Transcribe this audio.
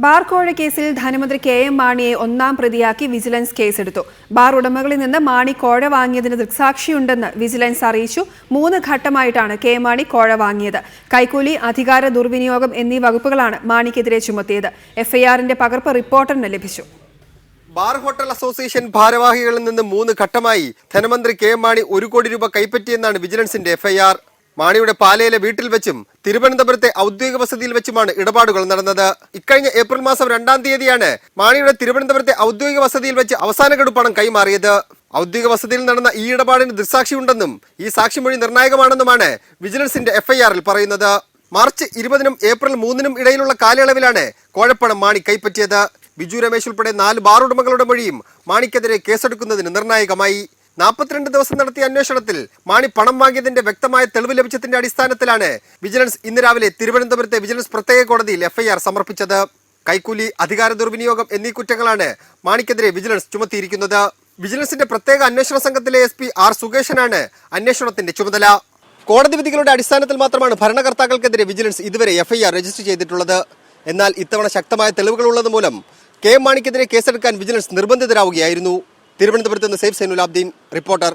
Bar കോഴ കേസിൽ ധനമന്ത്രി കെ.എം. മാണിയെ ഒന്നാം പ്രതിയാക്കി വിജിലൻസ് കേസെടുത്തു. ബാർ ഉടമകളിൽ നിന്ന് മാണി കോഴ വാങ്ങിയതിന് ദൃക്സാക്ഷിയുണ്ടെന്ന് വിജിലൻസ് അറിയിച്ചു. 3 ഘട്ടമായിട്ടാണ് കെ.എം. മാണി കോഴ വാങ്ങിയത്. കൈക്കൂലി, അധികാര ദുർവിനിയോഗം എന്നീ വകുപ്പുകളാണ് മാണിക്കെതിരെ ചുമത്തിയത്. എഫ്ഐആറിന്റെ പകർപ്പ് റിപ്പോർട്ടറിന് ലഭിച്ചു. ബാർ ഹോട്ടൽ അസോസിയേഷൻ ഭാരവാഹികളിൽ നിന്ന് 3 ഘട്ടമായി ധനമന്ത്രി കെ.എം. മാണി 1 കോടി രൂപ കൈപ്പറ്റിയെന്നാണ് വിജിലൻസിന്റെ എഫ്ഐആർ. മാണിയുടെ പാലയിലെ വീട്ടിൽ വെച്ചും തിരുവനന്തപുരത്തെ ഔദ്യോഗിക വസതിയിൽ വെച്ചുമാണ് ഇടപാടുകൾ നടന്നത്. ഇക്കഴിഞ്ഞ ഏപ്രിൽ മാസം 2-ാം തീയതിയാണ് മാണിയുടെ തിരുവനന്തപുരത്തെ ഔദ്യോഗിക വസതിയിൽ വെച്ച് അവസാന ഗഡു പണം കൈമാറിയത്. ഔദ്യോഗിക വസതിയിൽ നടന്ന ഈ ഇടപാടിന് ദൃക്സാക്ഷിയുണ്ടെന്നും ഈ സാക്ഷിമൊഴി നിർണായകമാണെന്നുമാണ് വിജിലൻസിന്റെ എഫ്ഐആറിൽ പറയുന്നത്. മാർച്ച് 20-നും ഏപ്രിൽ 3-നും ഇടയിലുള്ള കാലയളവിലാണ് കോഴപ്പണം മാണി കൈപ്പറ്റിയത്. ബിജു രമേശ് ഉൾപ്പെടെ 4 ബാർ ഉടമകളുടെ മൊഴിയും മാണിക്കെതിരെ കേസെടുക്കുന്നതിന് നിർണായകമായി. 42 ദിവസം നടത്തിയ അന്വേഷണത്തിൽ മാണി പണം വാങ്ങിയതിന്റെ വ്യക്തമായ തെളിവ് ലഭിച്ചതിന്റെ അടിസ്ഥാനത്തിലാണ് വിജിലൻസ് ഇന്ന് രാവിലെ തിരുവനന്തപുരത്തെ വിജിലൻസ് പ്രത്യേക കോടതിയിൽ എഫ്ഐആർ സമർപ്പിച്ചത്. കൈക്കൂലി, അധികാര ദുർവിനിയോഗം എന്നീ കുറ്റങ്ങളാണ് മാണിക്കെതിരെ വിജിലൻസ് ചുമത്തിയിരിക്കുന്നത്. വിജിലൻസിന്റെ പ്രത്യേക അന്വേഷണ സംഘത്തിലെ SP R സുകേശനാണ് അന്വേഷണത്തിന്റെ ചുമതല. കോടതി വിധികളുടെ അടിസ്ഥാനത്തിൽ മാത്രമാണ് ഭരണകർത്താക്കൾക്കെതിരെ വിജിലൻസ് ഇതുവരെ എഫ്ഐആർ രജിസ്റ്റർ ചെയ്തിട്ടുള്ളത്. എന്നാൽ ഇത്തവണ ശക്തമായ തെളിവുകൾ ഉള്ളത് മൂലം കെ.എം. മാണിക്കെതിരെ കേസെടുക്കാൻ വിജിലൻസ് നിർബന്ധിതരാവുകയായിരുന്നു. തിരുവനന്തപുരത്ത് നിന്ന് സേഫ് സൈനുലാബ്ദീൻ, റിപ്പോർട്ടർ.